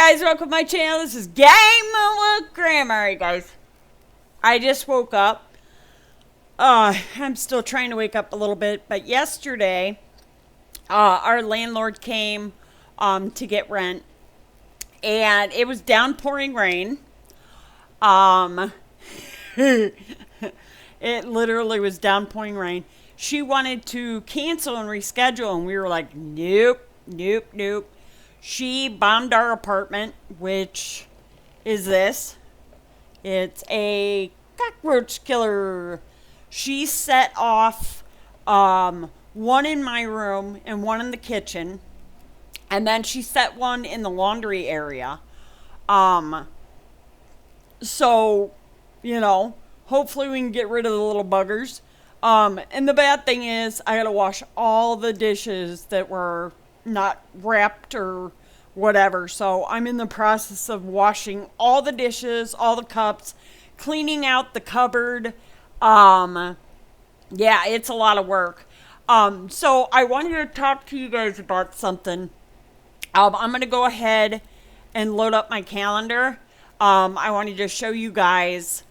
guys, welcome to my channel. This is Game with Grandma. Alright guys, I just woke up. I'm still trying to wake up a little bit, but yesterday, our landlord came to get rent, and it was downpouring rain. It literally was downpouring rain. She wanted to cancel and reschedule, and we were like, nope, nope, nope. She bombed our apartment, which is this. It's a cockroach killer. She set off one in my room and one in the kitchen. And then she set one in the laundry area. So, hopefully we can get rid of the little buggers. And the bad thing is I gotta wash all the dishes that were not wrapped or whatever. So I'm in the process of washing all the dishes, all the cups, cleaning out the cupboard. Yeah, it's a lot of work. So I wanted to talk to you guys about something. I'm going to go ahead and load up my calendar. I wanted to show you guys.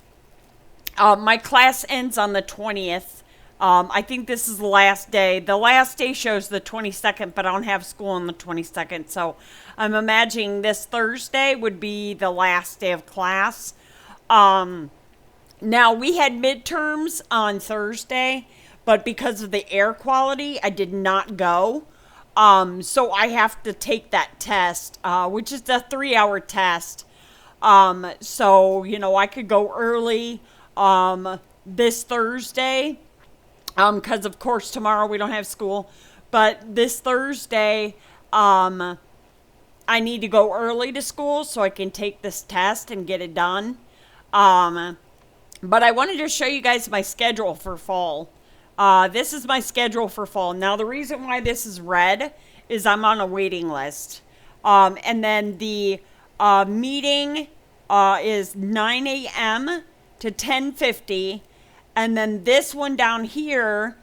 My class ends on the 20th. I think this is the last day. The last day shows the 22nd, but I don't have school on the 22nd. So I'm imagining this Thursday would be the last day of class. Now, we had midterms on Thursday, but because of the air quality, I did not go. So I have to take that test, which is a 3-hour test. So, I could go early this Thursday. Because of course tomorrow we don't have school, but this Thursday, I need to go early to school so I can take this test and get it done. But I wanted to show you guys my schedule for fall. This is my schedule for fall. Now the reason why this is red is I'm on a waiting list. And then the meeting is 9 a.m. to 10:50. And then this one down here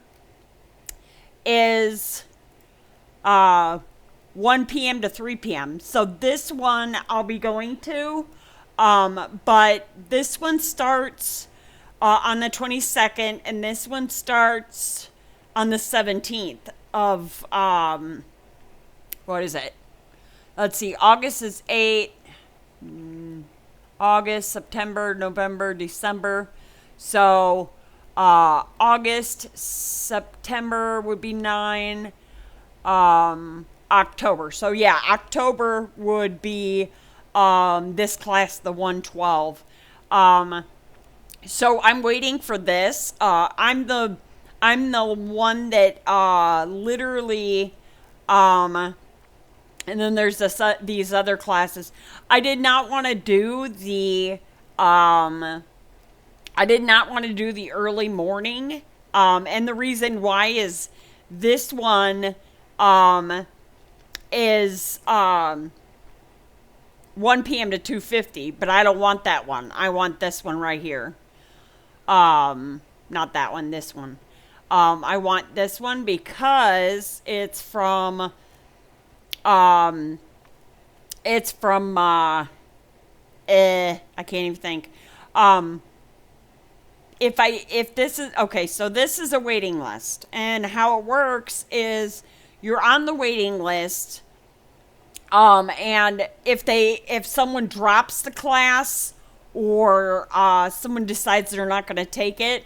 is 1 p.m. to 3 p.m. So this one I'll be going to. But this one starts on the 22nd, and this one starts on the 17th of, what is it? Let's see, August is 8, August, September, November, December. So August, September would be 9, October. So yeah, October would be this class, the 112. So I'm waiting for this. I'm the one that literally and then there's these other classes. I did not want to do the early morning. And the reason why is this one is 1 p.m. to 2:50, but I don't want that one. I want this one right here. Not that one, this one. I want this one because it's from I can't even think. If this is, okay, so this is a waiting list, and how it works is you're on the waiting list, and if someone drops the class or, someone decides they're not going to take it,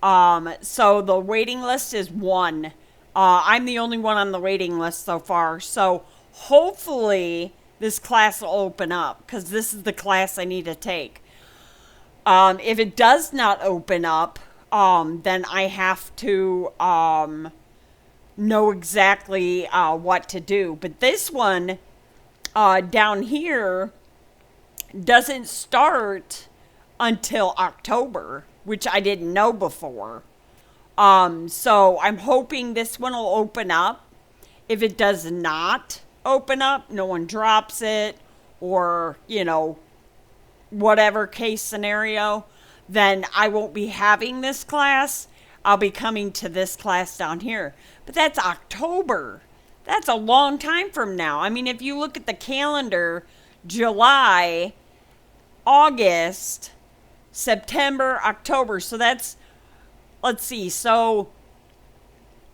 so the waiting list is 1. I'm the only one on the waiting list so far, so hopefully this class will open up, because this is the class I need to take. If it does not open up, then I have to know exactly what to do. But this one down here doesn't start until October, which I didn't know before. So I'm hoping this one will open up. If it does not open up, no one drops it, or, whatever case scenario, then I won't be having this class. I'll be coming to this class down here. But that's October. That's a long time from now. I mean, if you look at the calendar, July, August, September, October. So that's, let's see. So,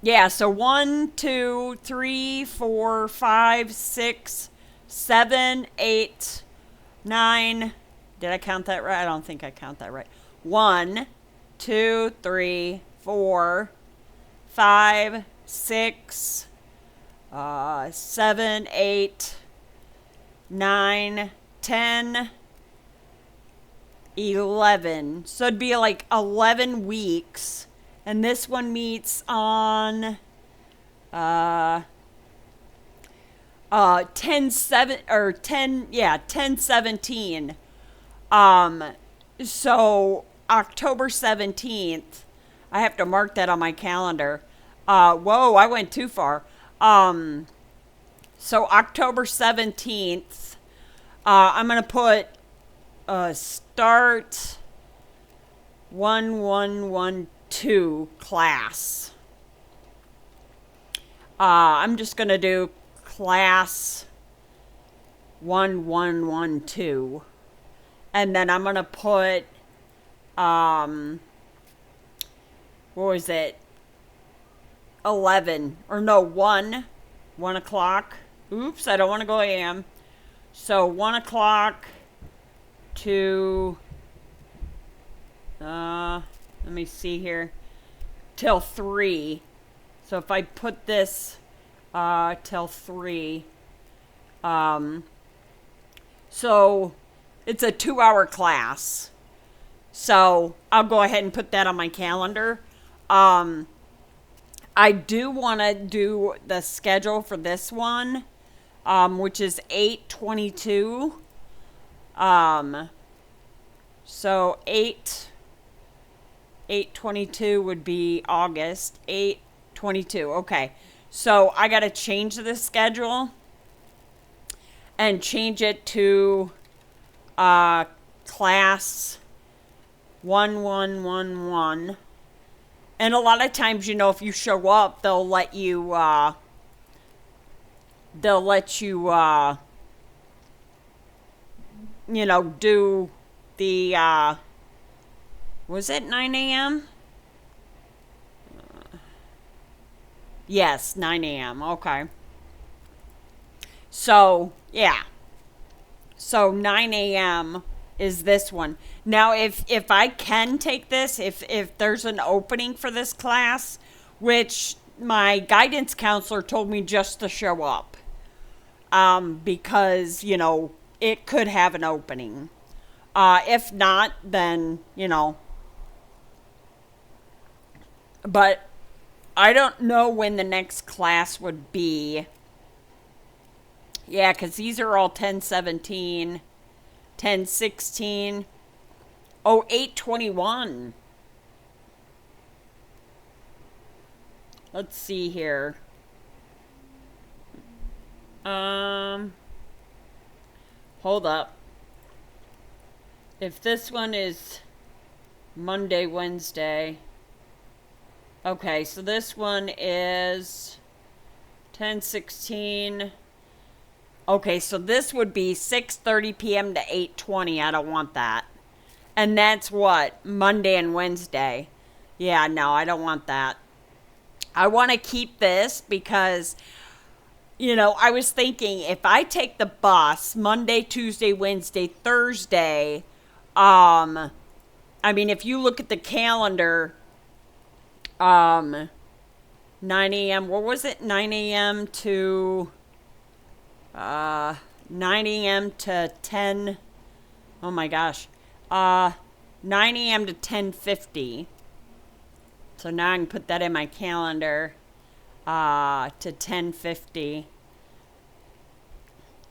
yeah, so 1, 2, 3, 4, 5, 6, 7, 8, 9. Did I count that right? I don't think I count that right. 1, 2, 3, 4, 5, 6, 7, 8, 9, 10, 11. So it'd be like 11 weeks. And this one meets on 10 7 or 10, yeah, 10/17. So October 17th, I have to mark that on my calendar. Whoa, I went too far. So October 17th, I'm going to put start 1112 class. I'm just going to do class 1112. And then I'm going to put, what was it? 11, or no, 1 o'clock. Oops, I don't want to go AM. So 1 o'clock to, let me see here, till 3. So if I put this, till 3, so it's a 2-hour class. So I'll go ahead and put that on my calendar. I do want to do the schedule for this one, which is 8/22. So 8/22 would be August. 8/22. Okay. So I got to change the schedule and change it to class 1111. And a lot of times, you know, if you show up, they'll let you you know, do the was it 9 a.m.? Yes, 9 a.m. Okay. So, yeah. So 9 a.m. is this one. Now, if I can take this, if there's an opening for this class, which my guidance counselor told me just to show up, because, you know, it could have an opening. If not, then, you know. But I don't know when the next class would be. Yeah, because these are all 10/17, 10/16. Oh, 8/21. Let's see here. Hold up. If this one is Monday, Wednesday. Okay, so this one is 10/16. Okay, so this would be 6:30 p.m. to 8:20. I don't want that. And that's what? Monday and Wednesday. Yeah, no, I don't want that. I want to keep this because, you know, I was thinking if I take the bus Monday, Tuesday, Wednesday, Thursday, I mean, if you look at the calendar, 9 a.m., what was it? 9 a.m. to, 9 a.m. to 10, oh my gosh, 9 a.m. to 10:50. So now I can put that in my calendar, to 10:50.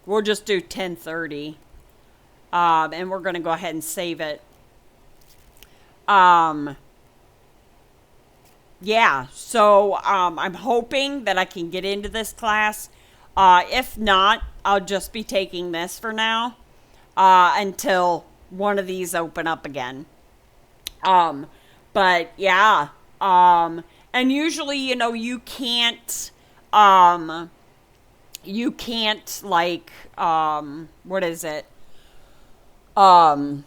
We'll just do 10:30. And we're going to go ahead and save it. Yeah, so I'm hoping that I can get into this class. If not, I'll just be taking this for now, until one of these open up again. But yeah, and usually, you know, you can't, you can't, like, what is it? Um,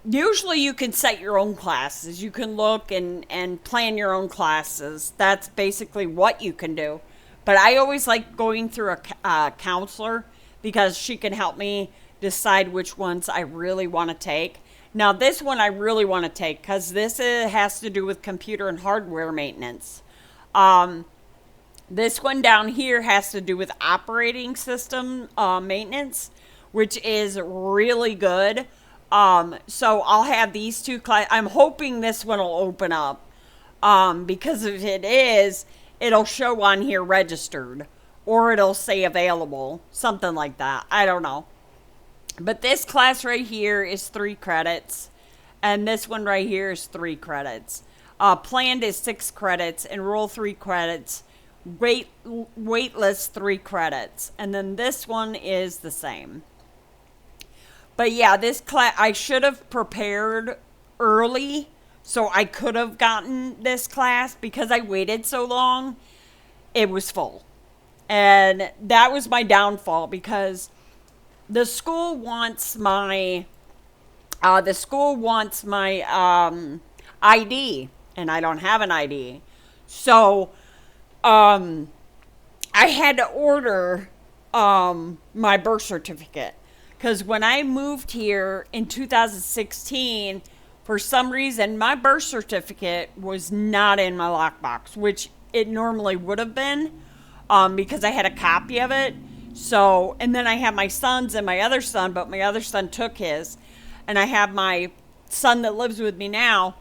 Usually you can set your own classes. You can look and plan your own classes. That's basically what you can do. But I always like going through a counselor because she can help me decide which ones I really want to take. Now, this one I really want to take because has to do with computer and hardware maintenance. Um, this one down here has to do with operating system maintenance, which is really good. So I'll have these two class. I'm hoping this one will open up. Because if it is, it'll show on here registered, or it'll say available, something like that. I don't know. But this class right here is 3 credits, and this one right here is 3 credits. Planned is 6 credits, enroll 3 credits, waitlist 3 credits, and then this one is the same. But yeah, this class, I should have prepared early so I could have gotten this class. Because I waited so long, it was full. And that was my downfall, because the school wants my ID, and I don't have an ID. So I had to order my birth certificate. Because when I moved here in 2016, for some reason, my birth certificate was not in my lockbox, which it normally would have been, because I had a copy of it. So, and then I have my son's and my other son, but my other son took his. And I have my son that lives with me now.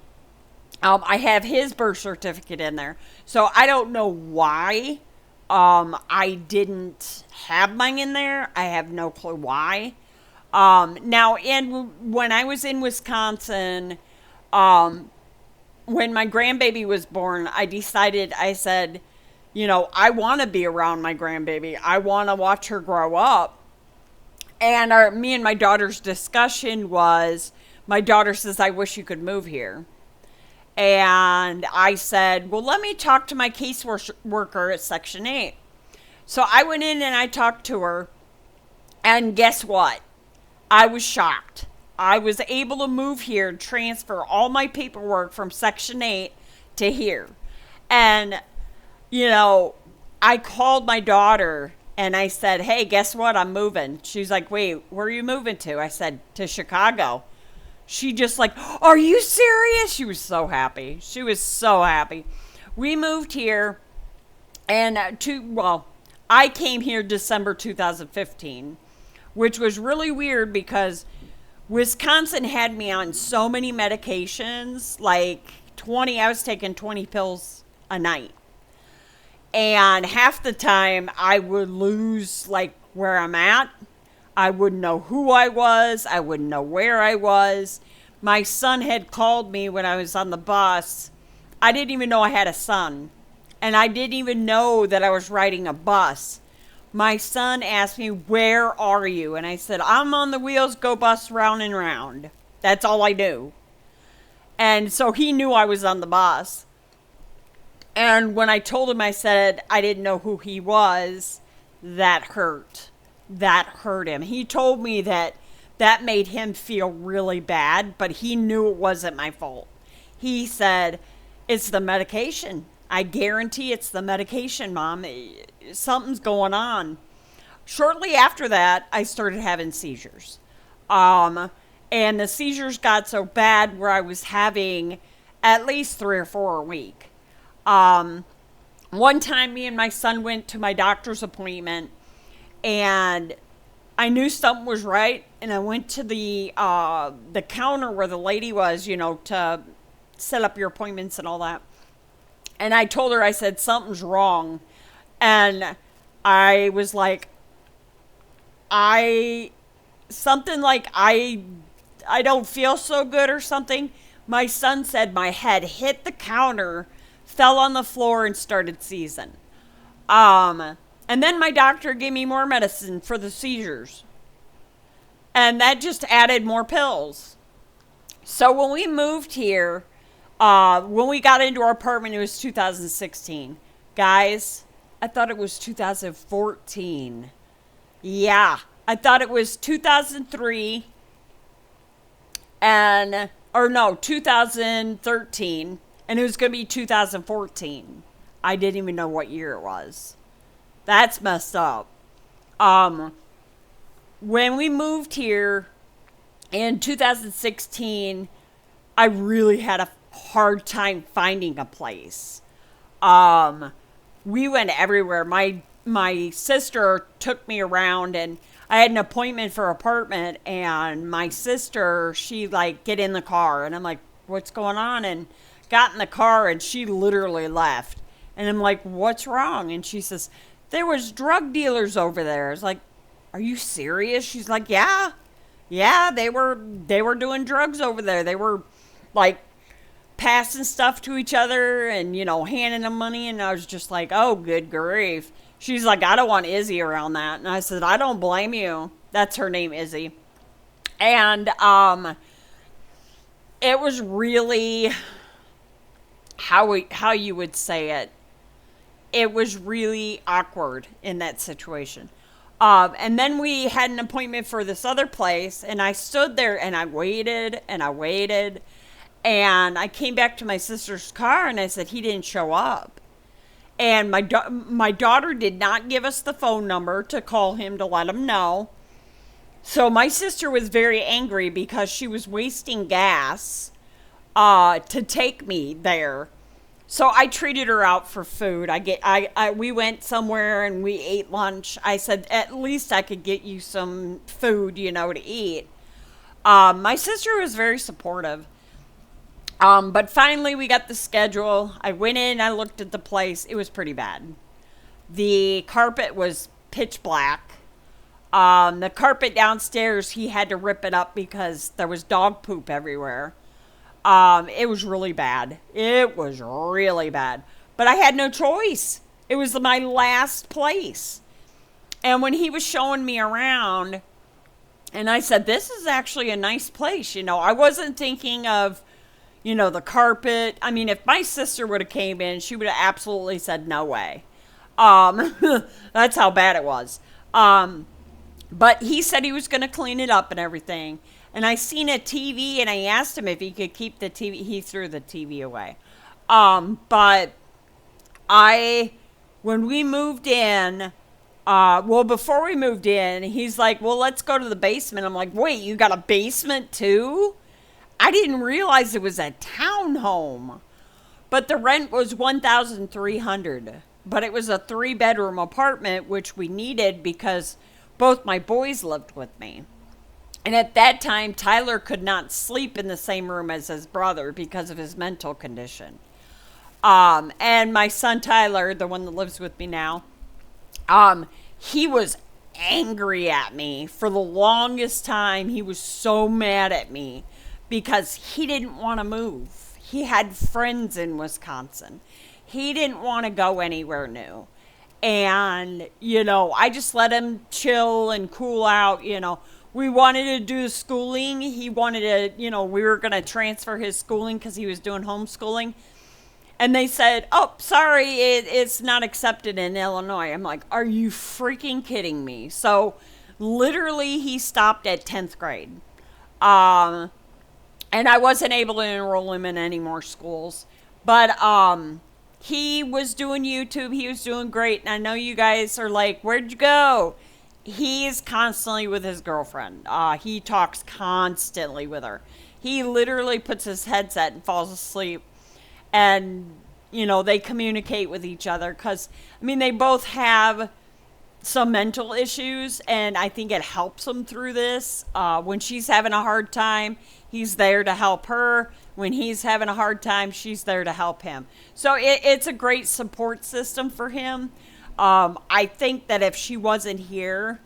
I have his birth certificate in there. So I don't know why I didn't have mine in there. I have no clue why. Now, when I was in Wisconsin, when my grandbaby was born, I said, I want to be around my grandbaby. I want to watch her grow up. And me and my daughter's discussion was, my daughter says, I wish you could move here. And I said, well, let me talk to my caseworker at Section 8. So I went in and I talked to her. And guess what? I was shocked. I was able to move here and transfer all my paperwork from Section 8 to here. And, I called my daughter and I said, hey, guess what? I'm moving. She's like, wait, where are you moving to? I said, to Chicago. She just like, are you serious? She was so happy. She was so happy. We moved here and I came here December 2015. Which was really weird because Wisconsin had me on so many medications, like I was taking 20 pills a night. And half the time I would lose like where I'm at. I wouldn't know who I was. I wouldn't know where I was. My son had called me when I was on the bus. I didn't even know I had a son. And I didn't even know that I was riding a bus. My son asked me, where are you? And I said, I'm on the Wheels Go Bus round and round. That's all I do. And so he knew I was on the bus. And when I told him, I said I didn't know who he was, that hurt. That hurt him. He told me that made him feel really bad, but he knew it wasn't my fault. He said, it's the medication. I guarantee it's the medication, Mom. Something's going on. Shortly after that, I started having seizures. And the seizures got so bad where I was having at least 3 or 4 a week. One time, me and my son went to my doctor's appointment, and I knew something was right. And I went to the counter where the lady was, to set up your appointments and all that. And I told her, I said, something's wrong. And I was like, I don't feel so good or something. My son said my head hit the counter, fell on the floor, and started seizing. And then my doctor gave me more medicine for the seizures. And that just added more pills. So when we moved here, when we got into our apartment, it was 2016. Guys, I thought it was 2014. Yeah, I thought it was 2003 and, or no, 2013, and it was going to be 2014. I didn't even know what year it was. That's messed up. Um, when we moved here in 2016, I really had a hard time finding a place. Um, we went everywhere. My sister took me around, and I had an appointment for an apartment, and my sister, she like, get in the car, and I'm like, what's going on? And got in the car, and she literally left. And I'm like, what's wrong? And she says, there was drug dealers over there. I was like, are you serious? She's like, yeah. Yeah, they were doing drugs over there. They were like passing stuff to each other and, handing them money. And I was just like, oh, good grief. She's like, I don't want Izzy around that. And I said, I don't blame you. That's her name, Izzy. And it was really how you would say it. It was really awkward in that situation. And then we had an appointment for this other place, and I stood there and I waited and I waited. And I came back to my sister's car and I said, he didn't show up. And my daughter did not give us the phone number to call him to let him know. So my sister was very angry because she was wasting gas to take me there. So I treated her out for food. We went somewhere and we ate lunch. I said, at least I could get you some food, to eat. My sister was very supportive. But finally we got the schedule. I went in, I looked at the place. It was pretty bad. The carpet was pitch black. The carpet downstairs, he had to rip it up because there was dog poop everywhere. It was really bad. It was really bad. But I had no choice. It was my last place. And when he was showing me around, and I said, this is actually a nice place. I wasn't thinking of, the carpet. I mean, if my sister would have came in, she would have absolutely said, no way. That's how bad it was. But he said he was going to clean it up and everything. And I seen a TV, and I asked him if he could keep the TV. He threw the TV away. But when we moved in, before we moved in, he's like, well, let's go to the basement. I'm like, wait, you got a basement too? I didn't realize it was a townhome. But the rent was $1,300. But it was a 3-bedroom apartment, which we needed because both my boys lived with me. And at that time, Tyler could not sleep in the same room as his brother because of his mental condition. And my son Tyler, the one that lives with me now, he was angry at me for the longest time. He was so mad at me because he didn't want to move. He had friends in Wisconsin. He didn't want to go anywhere new. And, I just let him chill and cool out, We wanted to do the schooling. He wanted to, we were going to transfer his schooling because he was doing homeschooling. And they said, oh, sorry, it's not accepted in Illinois. I'm like, are you freaking kidding me? So literally he stopped at 10th grade. And I wasn't able to enroll him in any more schools. But he was doing YouTube. He was doing great. And I know you guys are like, where'd you go? He's constantly with his girlfriend. He talks constantly with her. He literally puts his headset and falls asleep. And, they communicate with each other. Because, they both have some mental issues. And I think it helps them through this. When she's having a hard time, he's there to help her. When he's having a hard time, she's there to help him. So it's a great support system for him. I think that if she wasn't here,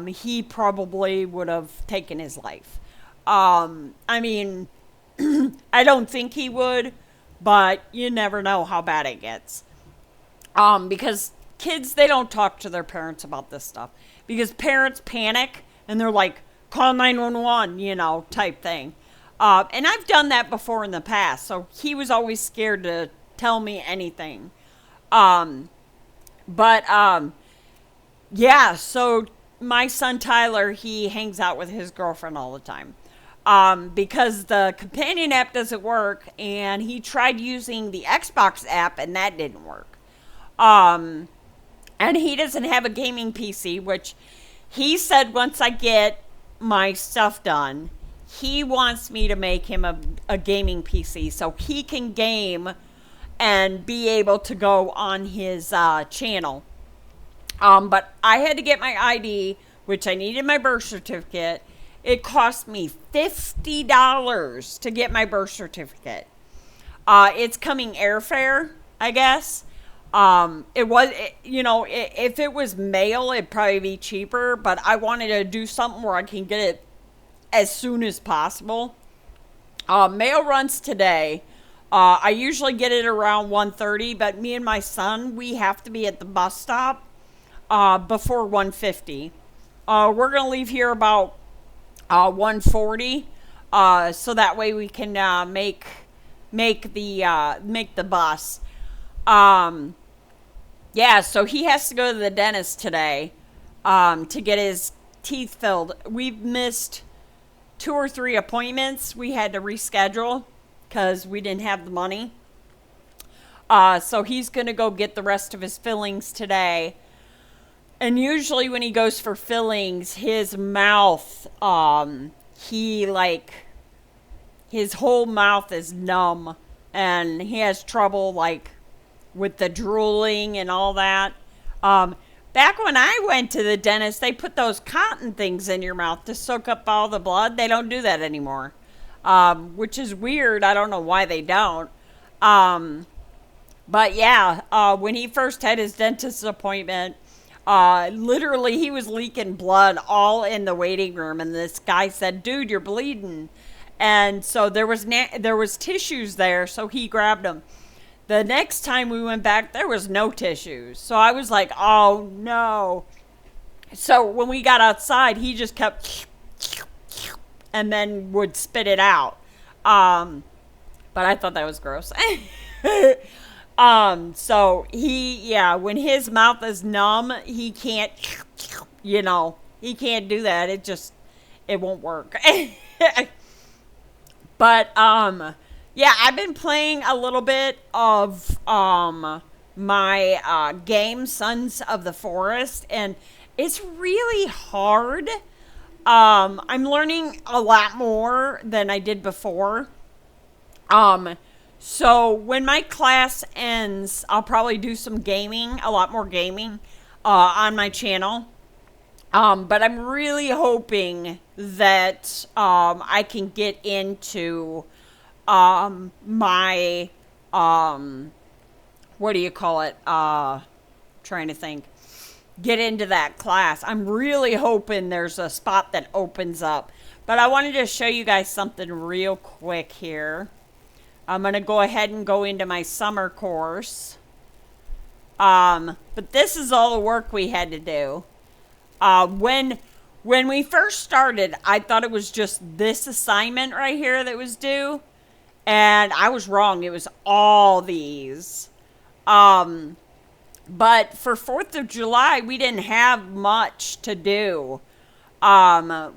he probably would have taken his life. I don't think he would, but you never know how bad it gets. Because kids, they don't talk to their parents about this stuff. Because parents panic, and they're like, call 911, type thing. And I've done that before in the past, so he was always scared to tell me anything. But yeah, so my son Tyler, he hangs out with his girlfriend all the time. Because the companion app doesn't work, and he tried using the Xbox app, and that didn't work. Um, and he doesn't have a gaming PC, which he said once I get my stuff done, he wants me to make him a gaming PC so he can game and be able to go on his channel. But I had to get my ID, which I needed my birth certificate. It cost me $50 to get my birth certificate. It's coming airfare, I guess. If it was mail, it'd probably be cheaper, but I wanted to do something where I can get it as soon as possible. Mail runs today. I usually get it around 1:30, but me and my son, we have to be at the bus stop before 1:50. We're going to leave here about 1:40, so that way we can make the bus. Yeah, so he has to go to the dentist today to get his teeth filled. We've missed 2 or 3 appointments. We had to reschedule because we didn't have the money. So he's going to go get the rest of his fillings today. And usually when he goes for fillings, his mouth, his whole mouth is numb. And he has trouble, with the drooling and all that. Back when I went to the dentist, they put those cotton things in your mouth to soak up all the blood. They don't do that anymore, which is weird. I don't know why they don't. But yeah, when he first had his dentist appointment, literally he was leaking blood all in the waiting room, and this guy said, "Dude, you're bleeding." And so there was tissues there, so he grabbed them. The next time we went back, there was no tissues. So I was like, oh no. So when we got outside, he just kept and then would spit it out. But I thought that was gross. So when his mouth is numb, he can't, he can't do that. It won't work. But, yeah, I've been playing a little bit of my game, Sons of the Forest, and it's really hard. I'm learning a lot more than I did before. So when my class ends, I'll probably do some gaming, a lot more gaming, on my channel. But I'm really hoping that I can get into my what do you call it? Trying to think. Get into that class. I'm really hoping there's a spot that opens up. But I wanted to show you guys something real quick here. I'm going to go ahead and go into my summer course. But this is all the work we had to do. When we first started, I thought it was just this assignment right here that was due. And I was wrong. It was all these. But for 4th of July, we didn't have much to do,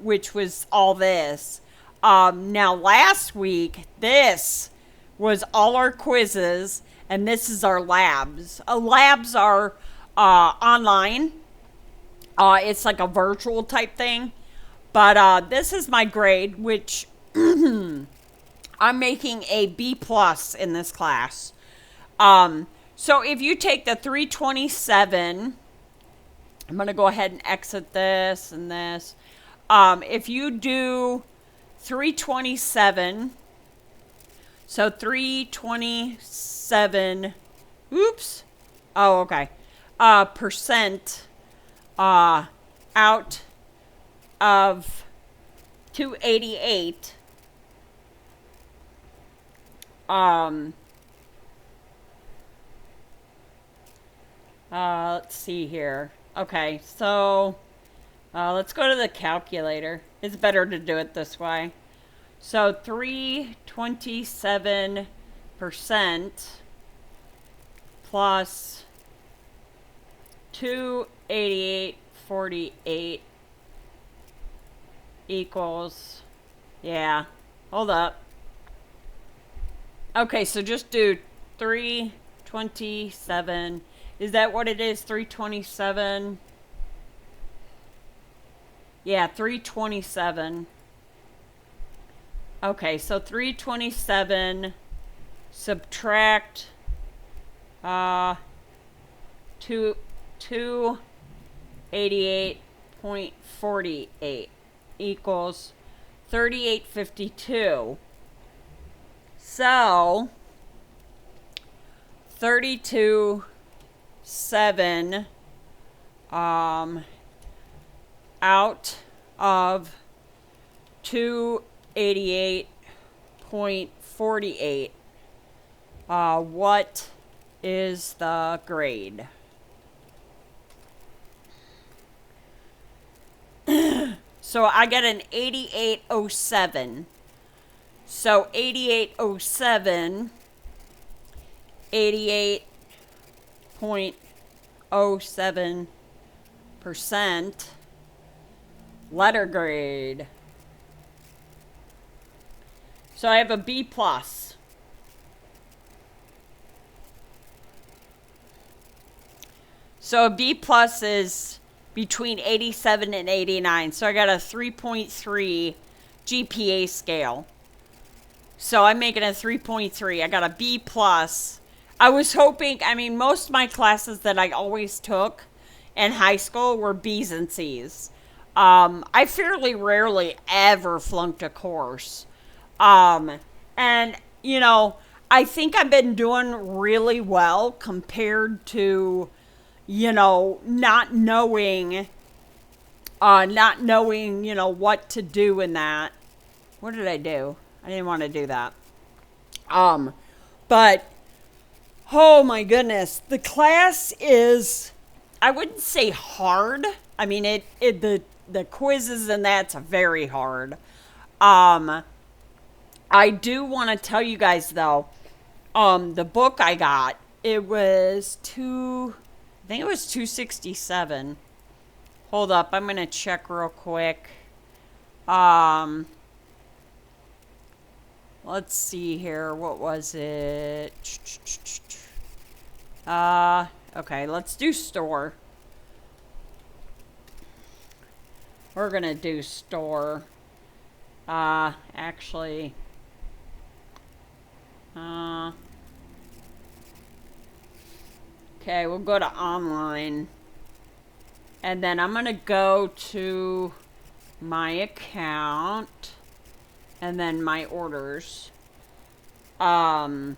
which was all this. Now, last week, this was all our quizzes, and this is our labs. Labs are online. It's like a virtual type thing. But this is my grade, which I'm making a B+ in this class. So if you take the 327, I'm going to go ahead and exit this and this. If you do 327, so 327, oops. Oh, okay. Percent out of 288. Let's see here. Okay, so let's go to the calculator. It's better to do it this way. So 327% plus 288.48 equals, yeah, hold up. Okay, so just do 327. Is that what it is? 327? Yeah, 327. Okay, so 327 subtract 288.48 equals 3852. So 32.7 out of 288.48. What is the grade? So I got an 8807. So 8807, 88.07% letter grade. So I have a B plus. So a B plus is between 87 and 89. So I got a 3.3 GPA scale. So I'm making a 3.3. I got a B plus. I was hoping, I mean, most of my classes that I always took in high school were B's and C's. I fairly rarely ever flunked a course. And, you know, I think I've been doing really well compared to, you know, not knowing, you know, what to do in that. What did I do? I didn't want to do that. But, oh my goodness, the class is, I wouldn't say hard. I mean, the quizzes and that's very hard. I do want to tell you guys though, the book I got, it was I think it was 267. Hold up, I'm gonna check real quick. Let's see here. What was it? Okay, let's do store. We're gonna do store. Actually. Okay, we'll go to online. And then I'm gonna go to my account. And then my orders. Yeah,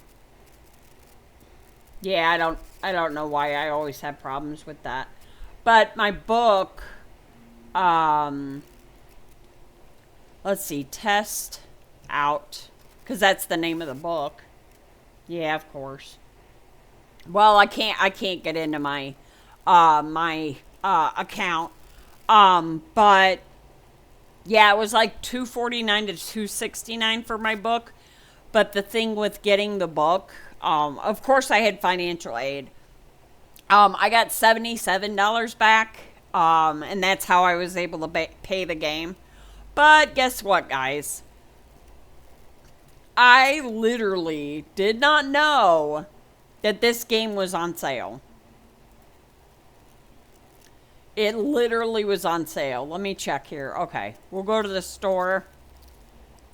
I don't know why I always have problems with that. But my book, let's see, test out, because that's the name of the book. Yeah, of course. Well, I can't get into my account. But yeah, it was like $249 to $269 for my book. But the thing with getting the book, of course I had financial aid. I got $77 back. And that's how I was able to pay the game. But guess what, guys? I literally did not know that this game was on sale. It literally was on sale. Let me check here. Okay, we'll go to the store.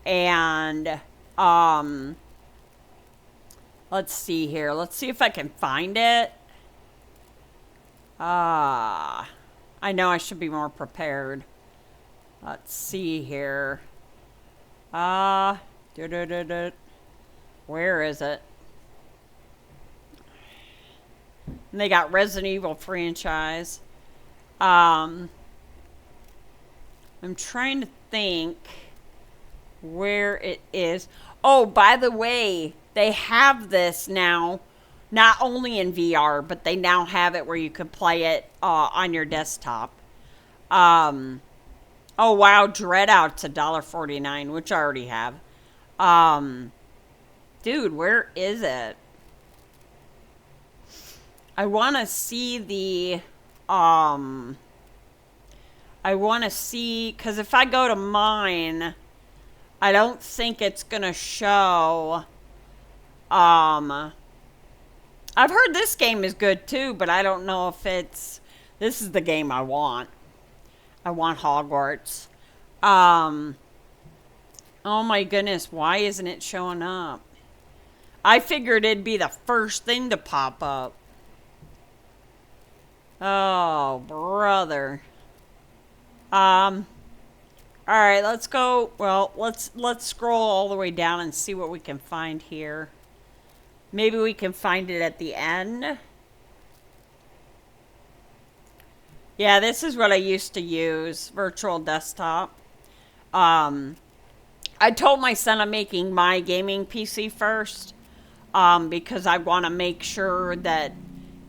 And, let's see here. Let's see if I can find it. I know I should be more prepared. Let's see here. Where is it? And they got Resident Evil franchise. I'm trying to think where it is. Oh, by the way, they have this now, not only in VR, but they now have it where you can play it on your desktop. Oh wow, Dreadout's $1.49, which I already have. Dude, where is it? I want to see the Um, I want to see, because if I go to mine, I don't think it's going to show. Um, I've heard this game is good too, but I don't know if it's. This is the game I want. I want Hogwarts. Um, oh my goodness, why isn't it showing up? I figured it'd be the first thing to pop up. Oh, brother. Um, all right, let's go. Well, let's scroll all the way down and see what we can find here. Maybe we can find it at the end. Yeah, this is what I used to use, virtual desktop. Um, I told my son I'm making my gaming PC first, because I want to make sure that,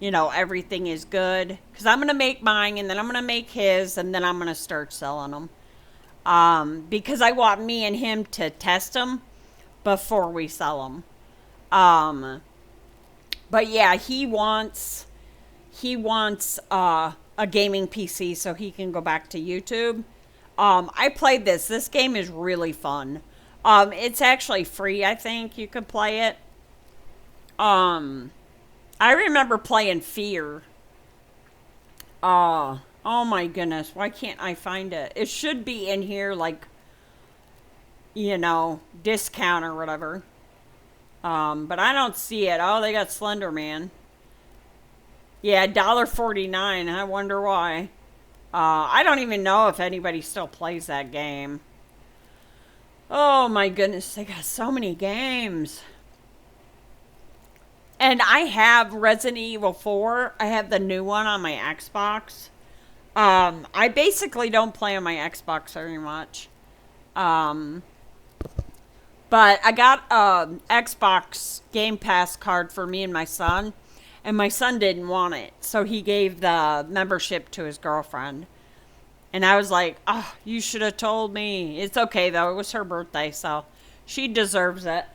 everything is good. Because I'm going to make mine, and then I'm going to make his, and then I'm going to start selling them. Because I want me and him to test them before we sell them. But yeah, he wants a gaming PC so he can go back to YouTube. I played this. This game is really fun. It's actually free, I think. You can play it. I remember playing Fear. Oh my goodness. Why can't I find it? It should be in here, like, discount or whatever. But I don't see it. Oh, they got Slender Man. Yeah, $1.49. I wonder why. I don't even know if anybody still plays that game. Oh my goodness, they got so many games. And I have Resident Evil 4. I have the new one on my Xbox. I basically don't play on my Xbox very much. But I got a Xbox Game Pass card for me and my son. And my son didn't want it. So he gave the membership to his girlfriend. And I was like, oh, you should have told me. It's okay, though. It was her birthday, so she deserves it.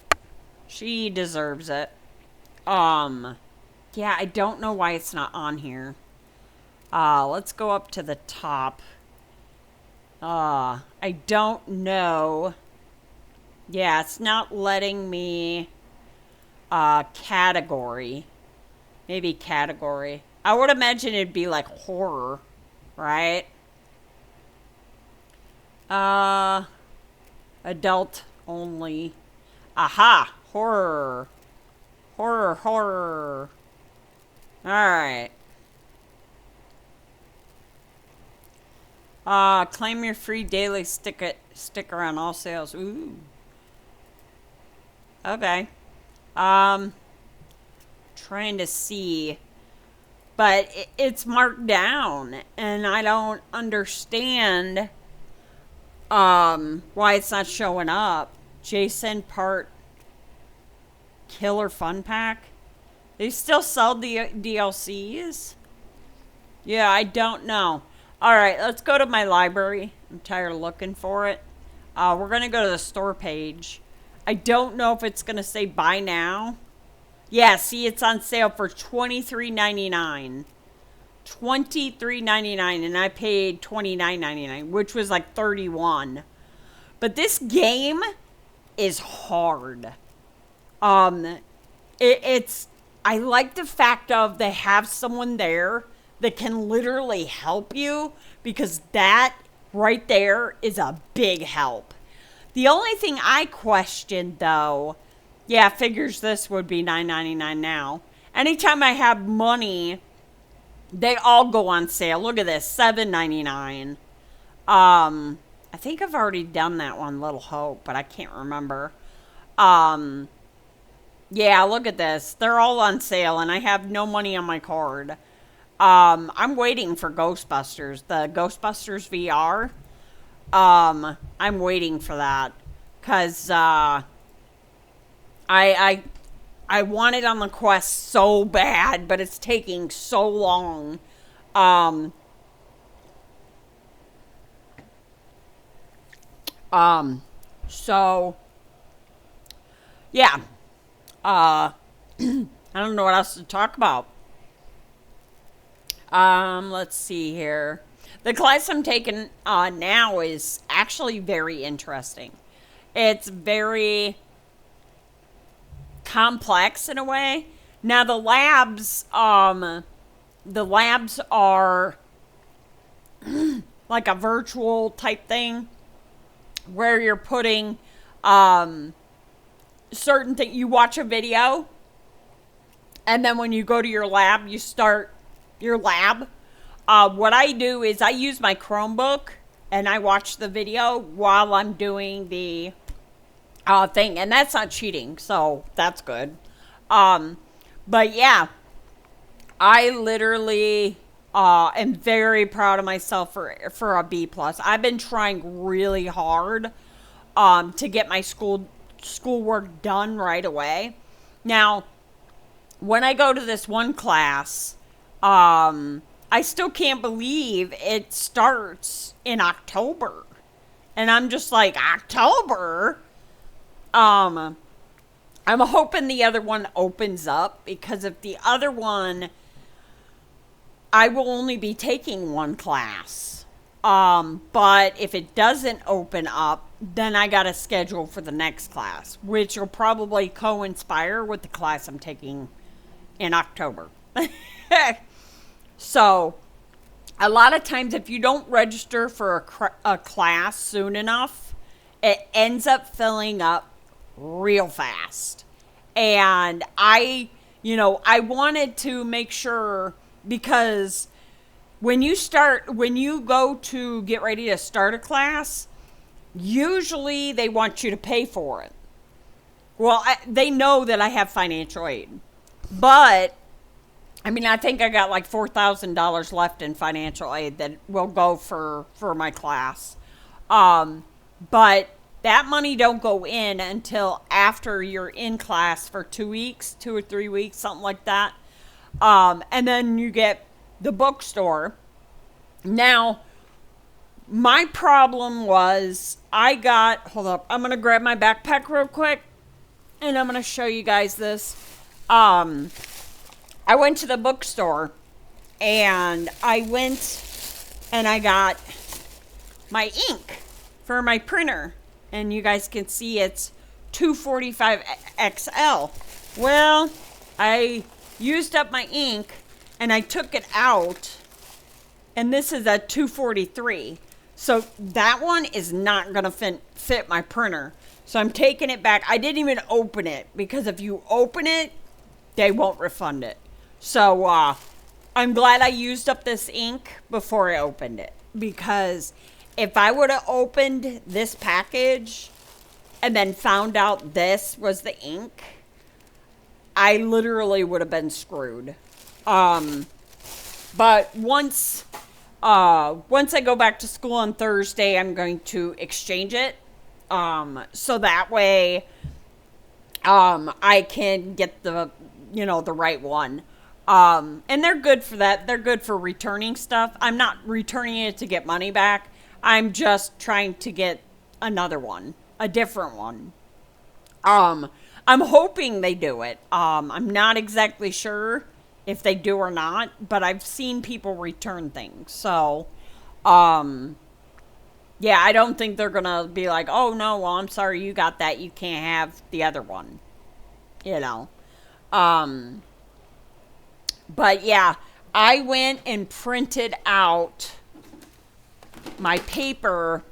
She deserves it. Yeah, I don't know why it's not on here. Let's go up to the top. I don't know. Yeah, it's not letting me, category. Maybe category. I would imagine it'd be like horror, right? Adult only. Aha! Horror. Horror. Alright. Claim your free daily sticker on all sales. Ooh. Okay. Trying to see. But it's marked down. And I don't understand why it's not showing up. Jason Part Killer Fun Pack. They still sell the DLCs? Yeah, I don't know. Alright, let's go to my library. I'm tired of looking for it. We're going to go to the store page. I don't know if it's going to say buy now. Yeah, see, it's on sale for $23.99. $23.99, and I paid $29.99, which was like $31. But this game is hard. It's I like the fact of they have someone there that can literally help you, because that right there is a big help. The only thing I questioned, though, yeah, figures this would be $9.99 now. Anytime I have money, they all go on sale. Look at this, $7.99. I think I've already done that one, Little Hope, but I can't remember. Yeah, look at this. They're all on sale, and I have no money on my card. I'm waiting for Ghostbusters, the Ghostbusters VR. I'm waiting for that, cause I want it on the Quest so bad, but it's taking so long. So yeah. I don't know what else to talk about. Let's see here. The class I'm taking now is actually very interesting. It's very complex in a way. Now the labs are like a virtual type thing where you're putting certain things. You watch a video, and then when you go to your lab, you start your lab. What I do is I use my Chromebook and I watch the video while I'm doing the thing, and that's not cheating, so that's good. But yeah, I literally am very proud of myself for a B plus. I've been trying really hard to get my schoolwork done right away. Now, when I go to this one class, I still can't believe it starts in October. And I'm just like, October? I'm hoping the other one opens up, because if the other one, I will only be taking one class. But if it doesn't open up, then I got to schedule for the next class, which will probably co-inspire with the class I'm taking in October. So, a lot of times if you don't register for a class soon enough, it ends up filling up real fast. And I wanted to make sure, because when you go to get ready to start a class, usually they want you to pay for it. Well, they know that I have financial aid, but I mean, I think I got like $4,000 left in financial aid that will go for my class. But that money don't go in until after you're in class for 2 weeks, 2 or 3 weeks, something like that. And then you get the bookstore. Now, my problem was hold up, I'm going to grab my backpack real quick, and I'm going to show you guys this. I went to the bookstore, and I got my ink for my printer, and you guys can see it's 245 XL. Well, I used up my ink, and I took it out, and this is a 243. So that one is not going to fit my printer. So I'm taking it back. I didn't even open it, because if you open it, they won't refund it. So, I'm glad I used up this ink before I opened it, because if I would have opened this package and then found out this was the ink, I literally would have been screwed. But once I go back to school on Thursday, I'm going to exchange it, so that way, I can get the right one. And they're good for that. They're good for returning stuff. I'm not returning it to get money back. I'm just trying to get another one, a different one. I'm hoping they do it. I'm not exactly sure if they do or not, but I've seen people return things. So, yeah, I don't think they're going to be like, oh, no, well, I'm sorry you got that. You can't have the other one, But yeah, I went and printed out my paper,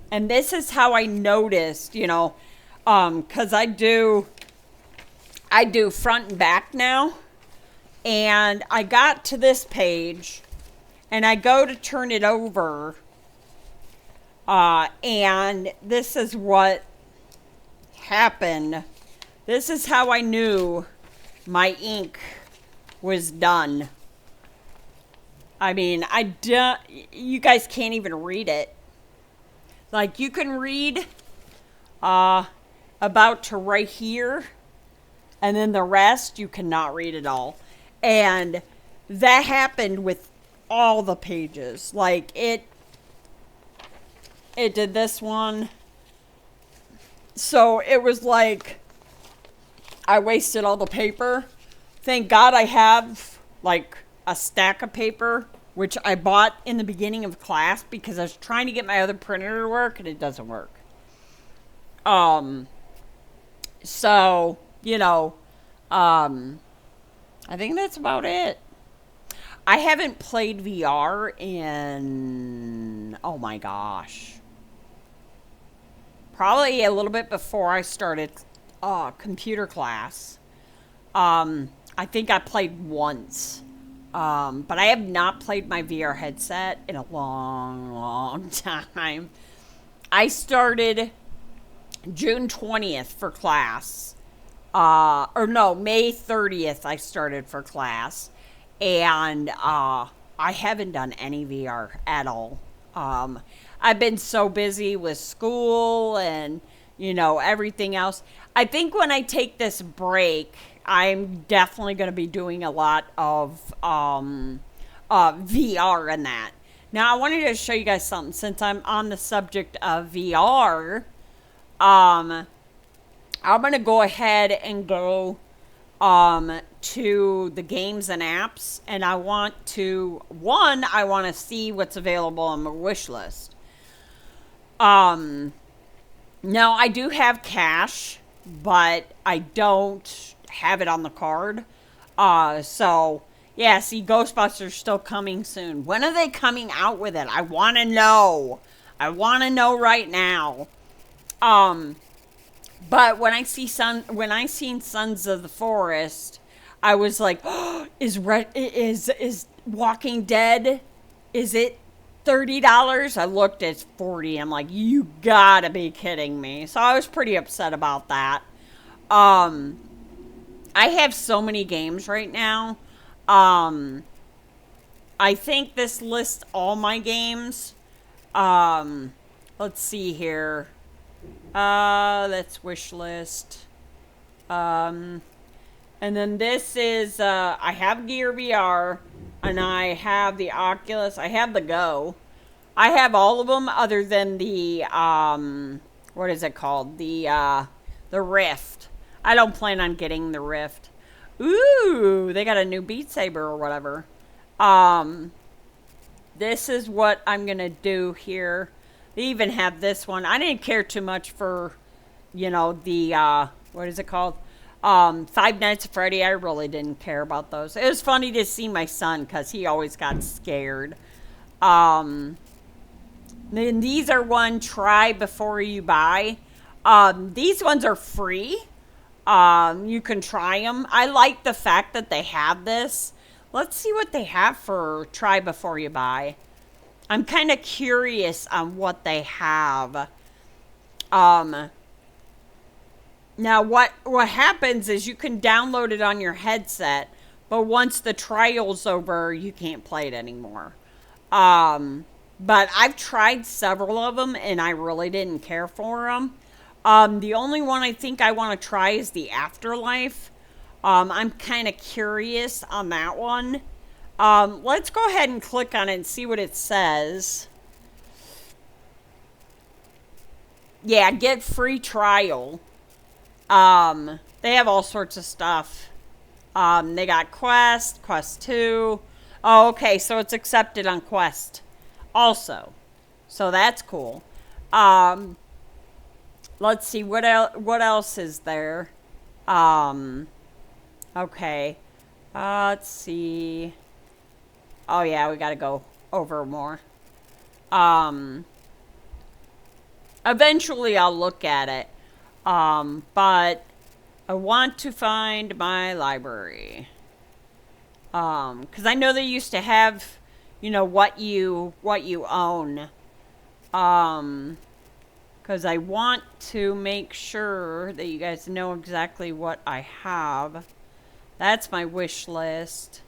and this is how I noticed, because I do front and back now, and I got to this page, and I go to turn it over, and this is what happened. This is how I knew my ink was done. I mean, you guys can't even read it. Like, you can read about to right here, and then the rest you cannot read at all. And that happened with all the pages. Like, it did this one. So it was like I wasted all the paper. Thank God I have like a stack of paper, which I bought in the beginning of class because I was trying to get my other printer to work and it doesn't work. So, you know, I think that's about it. I haven't played VR in, oh my gosh, probably a little bit before I started computer class. I think I played once. But I have not played my VR headset in a long, long time. I started June 20th for class. Or no, May 30th I started for class. And I haven't done any VR at all. I've been so busy with school and, you know, everything else. I think when I take this break, I'm definitely going to be doing a lot of VR and that. Now, I wanted to show you guys something since I'm on the subject of VR. I'm going to go ahead and go to the games and apps, and I want to see what's available on my wish list. Now, I do have cash, but I don't have it on the card. So, yeah, see, Ghostbusters still coming soon. When are they coming out with it? I want to know. I want to know right now. But when I seen Sons of the Forest, I was like, oh, is Walking Dead, is it $30? I looked, it's $40. I'm like, you gotta be kidding me. So I was pretty upset about that. I have so many games right now. I think this lists all my games. Let's see here. Let's wish list. And then this is, I have Gear VR, and I have the Oculus, I have the Go. I have all of them other than the, what is it called? The Rift. I don't plan on getting the Rift. Ooh, they got a new Beat Saber or whatever. This is what I'm gonna do here. They even have this one. I didn't care too much for, you know, the, what is it called? Five Nights at Freddy. I really didn't care about those. It was funny to see my son because he always got scared. Then these are one try before you buy. These ones are free. You can try them. I like the fact that they have this. Let's see what they have for try before you buy. I'm kind of curious on what they have. Now, what happens is you can download it on your headset, but once the trial's over, you can't play it anymore. But I've tried several of them, and I really didn't care for them. The only one I think I want to try is the Afterlife. I'm kind of curious on that one. Let's go ahead and click on it and see what it says. Yeah, get free trial. They have all sorts of stuff. They got Quest, Quest 2. Oh, okay, so it's accepted on Quest also. So that's cool. Let's see, what else is there? Okay. Let's see. Oh, yeah, we gotta go over more. Eventually I'll look at it. But I want to find my library. Because I know they used to have, you know, what you own. Because I want to make sure that you guys know exactly what I have. That's my wish list.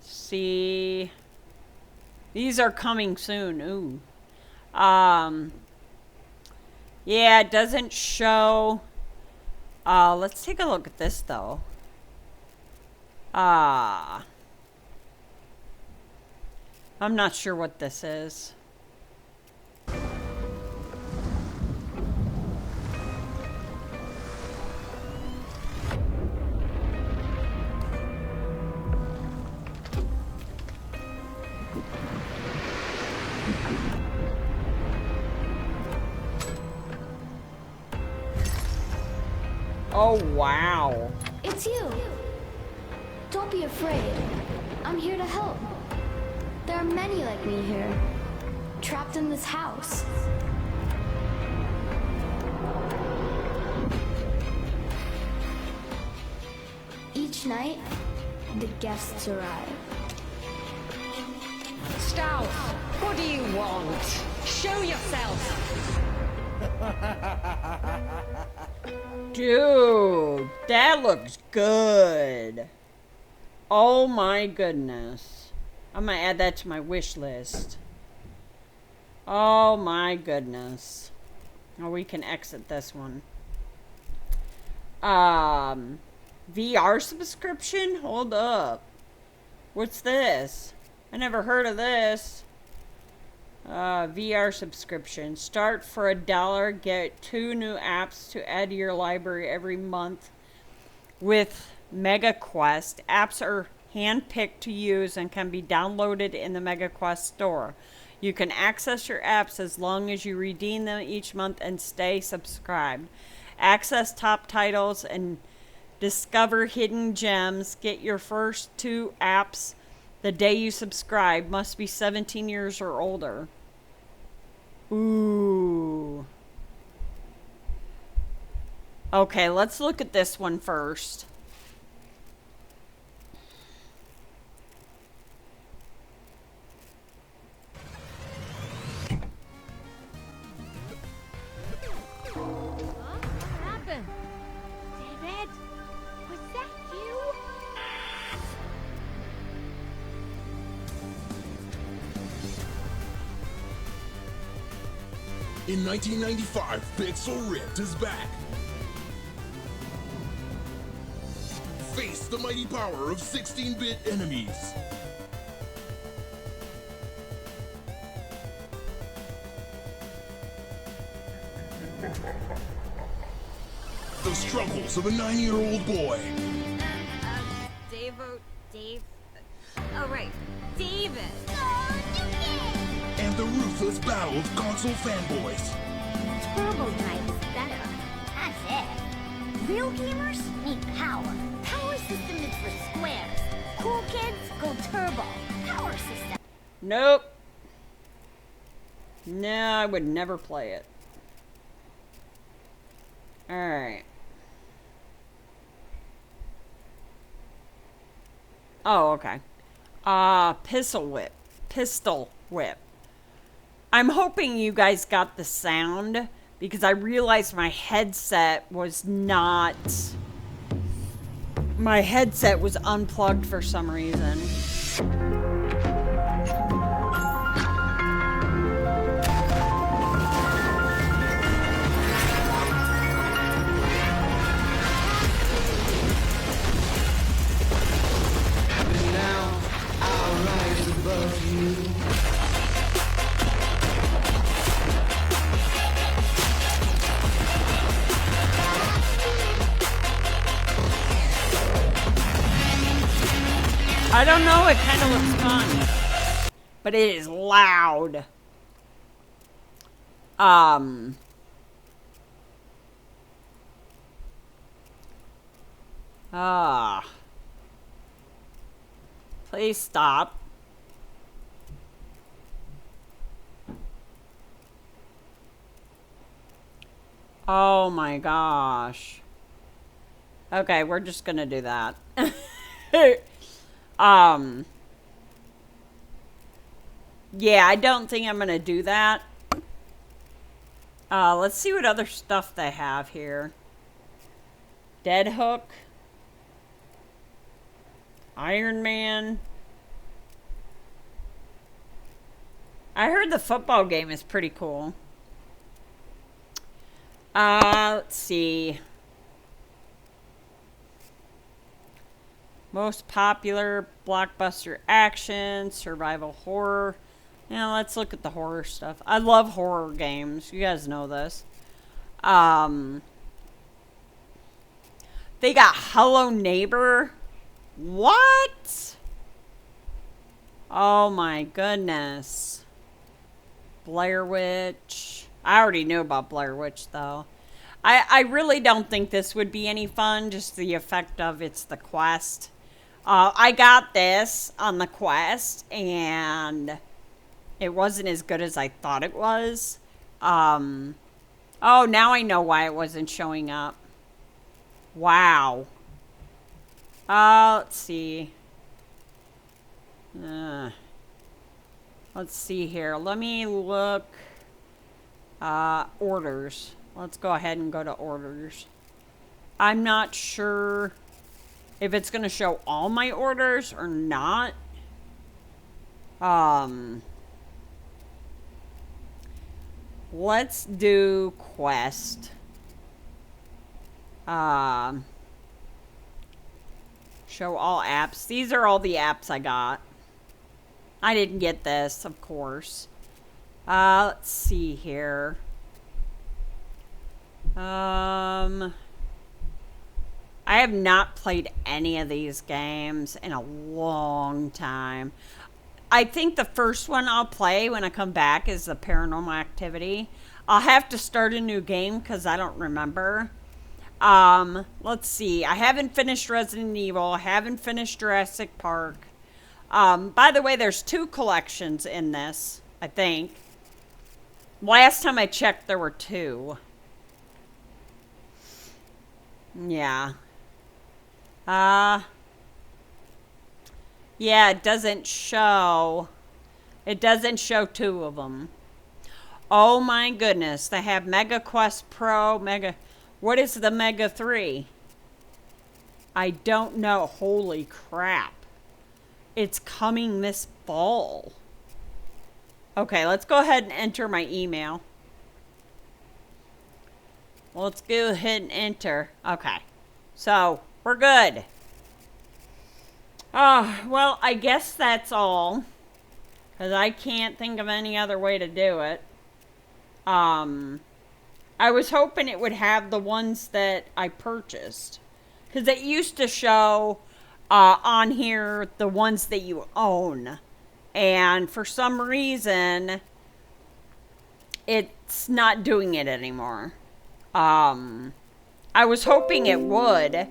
See. These are coming soon. Ooh. Yeah, it doesn't show. Let's take a look at this, though. I'm not sure what this is. Oh, wow. It's you. Don't be afraid. I'm here to help. There are many like me here, trapped in this house. Each night, the guests arrive. Stout, what do you want? Show yourself! Dude, that looks good. Oh my goodness. I'm gonna add that to my wish list. Oh my goodness. Oh, we can exit this one. VR subscription? Hold up. What's this? I never heard of this. VR subscription. Start for $1. Get 2 new apps to add to your library every month with MegaQuest. Apps are handpicked to use and can be downloaded in the MegaQuest store. You can access your apps as long as you redeem them each month and stay subscribed. Access top titles and discover hidden gems. Get your first 2 apps the day you subscribe. Must be 17 years or older. Ooh. Okay, let's look at this one first. What happened? David? Was that you? In 1995, Pixel Ripped is back. Face the mighty power of 16-bit enemies. The struggles of a 9-year-old boy. Dave. Oh, right. David. And the ruthless battle of console fanboys. Turbo Drive is better. That's it. Real gamers need power. Power system is for squares. Cool kids go turbo. Power system. Nope. No, I would never play it. Alright. Oh, okay. Pistol whip. I'm hoping you guys got the sound because I realized my headset was not... My headset was unplugged for some reason. I don't know, it kind of looks fun. But it is loud. Please stop. Oh my gosh. Okay, we're just gonna do that. Yeah, I don't think I'm gonna do that. Let's see what other stuff they have here. Dead Hook. Iron Man. I heard the football game is pretty cool. Let's see. Most popular blockbuster action, survival horror. Now let's look at the horror stuff. I love horror games. You guys know this. They got Hello Neighbor. What? Oh my goodness. Blair Witch. I already knew about Blair Witch though. I really don't think this would be any fun, just the effect of it's the quest. I got this on the quest, and it wasn't as good as I thought it was. Oh, now I know why it wasn't showing up. Wow. Let's see. Let's see here. Let me look. Orders. Let's go ahead and go to orders. I'm not sure if it's going to show all my orders or not. Let's do quest. Show all apps. These are all the apps I got. I didn't get this, of course. Let's see here. I have not played any of these games in a long time. I think the first one I'll play when I come back is the Paranormal Activity. I'll have to start a new game because I don't remember. Let's see. I haven't finished Resident Evil. I haven't finished Jurassic Park. By the way, there's 2 collections in this, I think. Last time I checked, there were 2. Yeah. Yeah, it doesn't show. It doesn't show 2 of them. Oh my goodness. They have Mega Quest Pro, Mega... What is the Mega 3? I don't know. Holy crap. It's coming this fall. Okay, let's go ahead and enter my email. Let's go ahead and enter. Okay. So, we're good. Well, I guess that's all. Because I can't think of any other way to do it. I was hoping it would have the ones that I purchased. Because it used to show on here the ones that you own. And for some reason, it's not doing it anymore. I was hoping it would.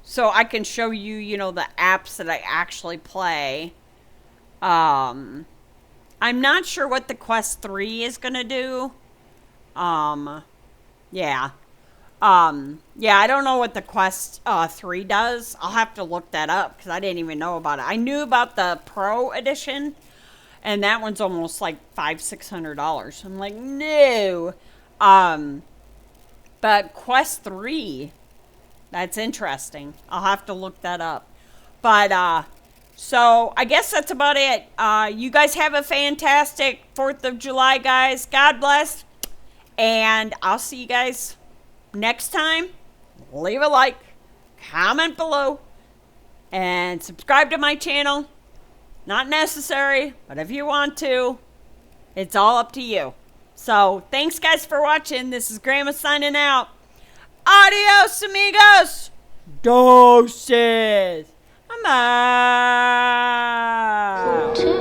So I can show you, you know, the apps that I actually play. I'm not sure what the Quest 3 is going to do. Yeah. Yeah, I don't know what the Quest 3 does. I'll have to look that up because I didn't even know about it. I knew about the Pro Edition, and that one's almost like $500-600. I'm like, no. But Quest 3, that's interesting. I'll have to look that up. But, so I guess that's about it. You guys have a fantastic 4th of July, guys. God bless. And I'll see you guys next time. Leave a like, comment below, and subscribe to my channel. Not necessary, but if you want to, it's all up to you. So, thanks guys for watching. This is Grandma signing out. Adios, amigos. Doses. I'm out.